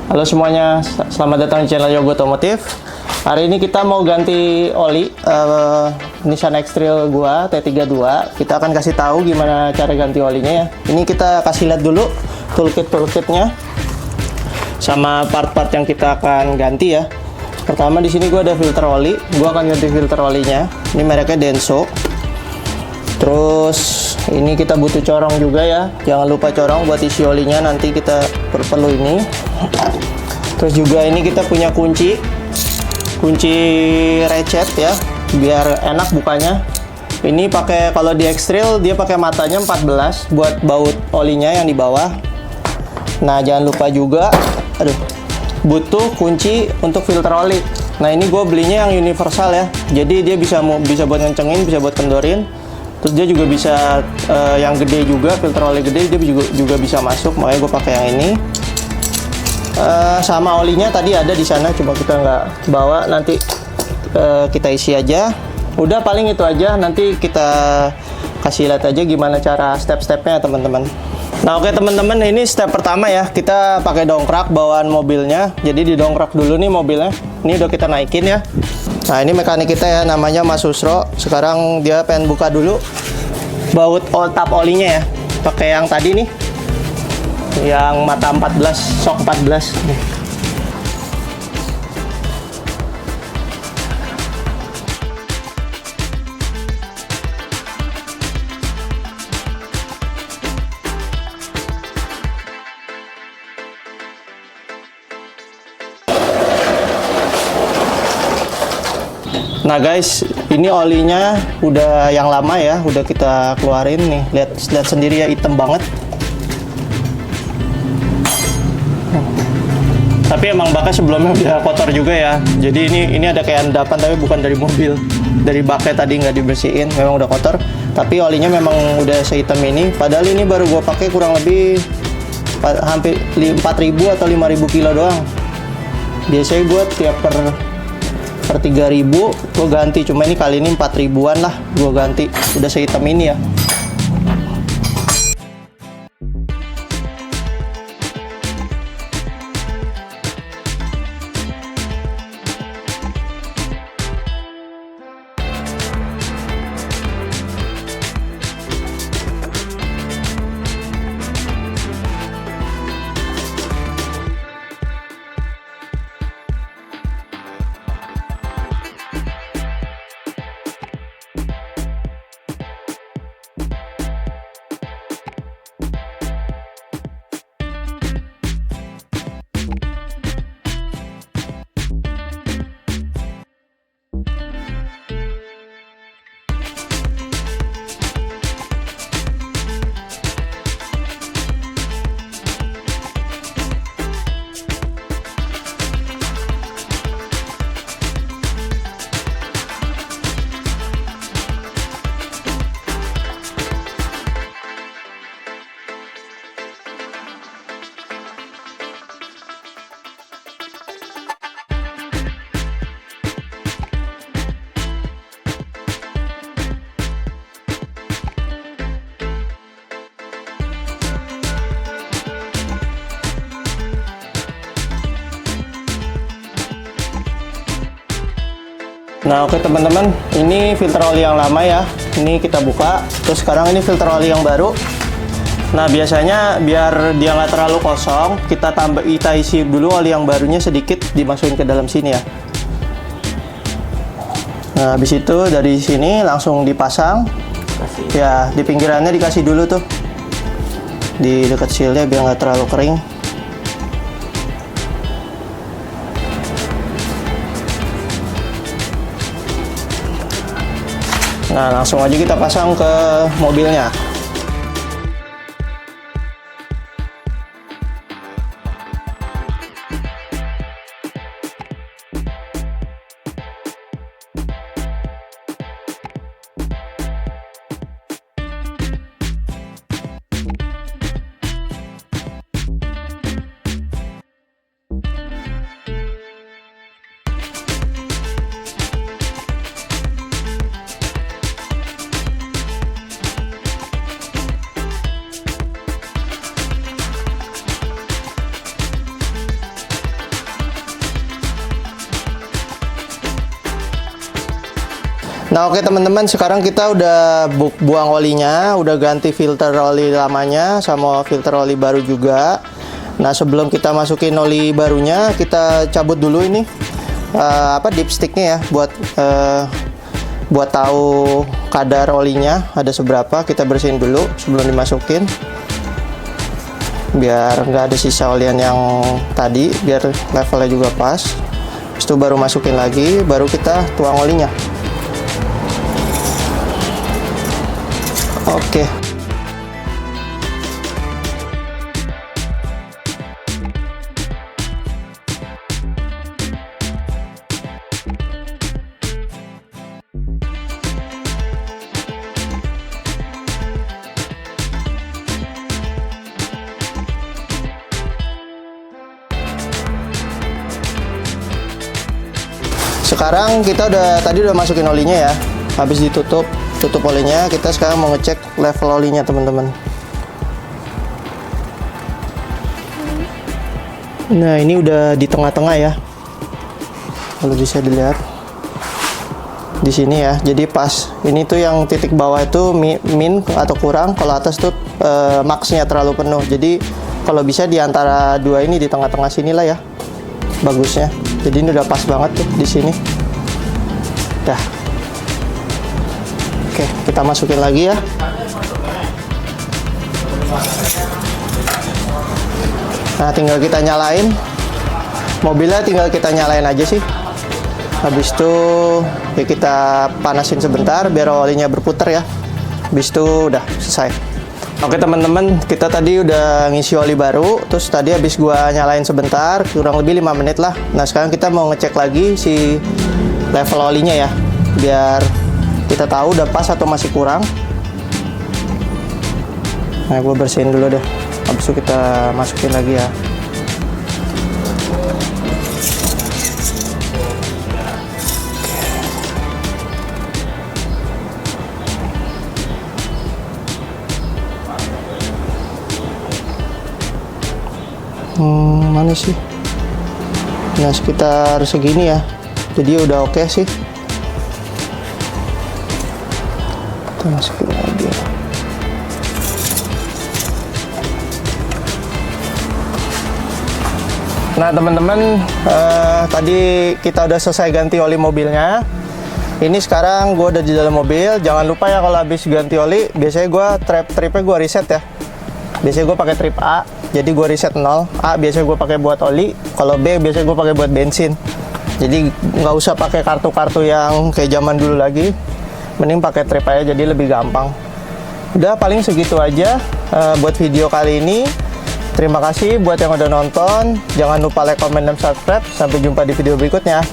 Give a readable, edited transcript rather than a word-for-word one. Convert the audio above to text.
Halo semuanya, selamat datang di channel Yogo Otomotif. Hari ini kita mau ganti oli Nissan X-Trail gua T32. Kita akan kasih tahu gimana cara ganti olinya ya. Ini kita kasih lihat dulu toolkitnya sama part-part yang kita akan ganti ya. Pertama di sini gua ada filter oli. Gua akan ganti filter olinya. Ini mereknya Denso. Terus ini kita butuh corong juga ya, jangan lupa corong buat isi olinya, nanti kita perlu ini. Terus juga ini kita punya kunci ratchet ya, biar enak bukanya. Ini pakai, kalau di X-Trail dia pakai matanya 14 buat baut olinya yang di bawah. Nah jangan lupa juga, butuh kunci untuk filter oli. Nah ini gue belinya yang universal ya, jadi dia bisa buat ngencengin, bisa buat kendorin. Terus dia juga bisa yang gede juga, filter oli gede dia juga bisa masuk, makanya gue pakai yang ini. Sama olinya tadi ada di sana, cuma kita nggak bawa, nanti kita isi aja. Udah paling itu aja, nanti kita kasih lihat aja gimana cara step-stepnya teman-teman. Nah oke teman-teman, ini step pertama ya, kita pakai dongkrak bawaan mobilnya. Jadi didongkrak dulu nih mobilnya, ini udah kita naikin ya. Nah ini mekanik kita ya, namanya Mas Susro. Sekarang dia pengen buka dulu baut tap olinya ya, pakai yang tadi nih, yang mata 14, sok 14 nih. Nah guys, ini olinya udah yang lama ya, udah kita keluarin nih. Lihat sendiri ya, hitam banget. Tapi emang baknya sebelumnya udah kotor juga ya. Jadi ini ada kayak endapan, tapi bukan dari mobil, dari baknya tadi nggak dibersihin, memang udah kotor. Tapi olinya memang udah sehitam ini. Padahal ini baru gua pakai kurang lebih hampir 4.000 atau 5.000 kilo doang. Biasanya gua tiap per 3.000 gue ganti, cuma ini kali ini 4.000-an lah gue ganti, udah sehitam ini ya. Nah oke teman-teman, ini filter oli yang lama ya, ini kita buka. Terus sekarang ini filter oli yang baru. Nah biasanya biar dia nggak terlalu kosong, kita isi dulu oli yang barunya sedikit, dimasukin ke dalam sini ya. Nah habis itu dari sini langsung dipasang ya, di pinggirannya dikasih dulu tuh, di dekat sealnya biar nggak terlalu kering. Nah langsung aja kita pasang ke mobilnya. Nah oke teman-teman, sekarang kita udah buang olinya, udah ganti filter oli lamanya sama filter oli baru juga. Nah sebelum kita masukin oli barunya, kita cabut dulu ini dipsticknya ya, buat tahu kadar olinya ada seberapa. Kita bersihin dulu sebelum dimasukin, biar nggak ada sisa olian yang tadi, biar levelnya juga pas. Habis itu baru masukin lagi, baru kita tuang olinya. Oke. Sekarang kita tadi udah masukin olinya ya. Habis tutup olinya, kita sekarang mau ngecek level olinya teman-teman. Nah ini udah di tengah-tengah ya, kalau bisa dilihat di sini ya. Jadi pas ini tuh yang titik bawah itu min atau kurang, kalau atas tuh max-nya terlalu penuh. Jadi kalau bisa di antara dua ini, di tengah-tengah sinilah ya bagusnya. Jadi ini udah pas banget tuh di sini. Dah. Oke, kita masukin lagi ya. Nah, tinggal kita nyalain. Mobilnya tinggal kita nyalain aja sih. Habis itu ya kita panasin sebentar biar olinya berputar ya. Habis itu udah selesai. Oke teman-teman, kita tadi udah ngisi oli baru. Terus tadi habis gua nyalain sebentar, kurang lebih 5 menit lah. Nah, sekarang kita mau ngecek lagi si level olinya ya, biar kita tahu udah pas atau masih kurang. Nah, gue bersihin dulu deh. Habis itu kita masukin lagi ya. Mana sih? Nah, sekitar segini ya. Jadi udah oke sih. Kita masukin lagi. Nah teman-teman, tadi kita udah selesai ganti oli mobilnya. Ini sekarang gue udah di dalam mobil. Jangan lupa ya, kalau habis ganti oli, biasanya gue tripnya gue reset ya. Biasanya gue pakai trip A, jadi gue reset 0. A biasanya gue pakai buat oli, kalau B biasanya gue pakai buat bensin. Jadi nggak usah pakai kartu-kartu yang kayak zaman dulu lagi. Mending pakai trip aja, jadi lebih gampang. Udah paling segitu aja buat video kali ini. Terima kasih buat yang udah nonton. Jangan lupa like, comment, dan subscribe. Sampai jumpa di video berikutnya.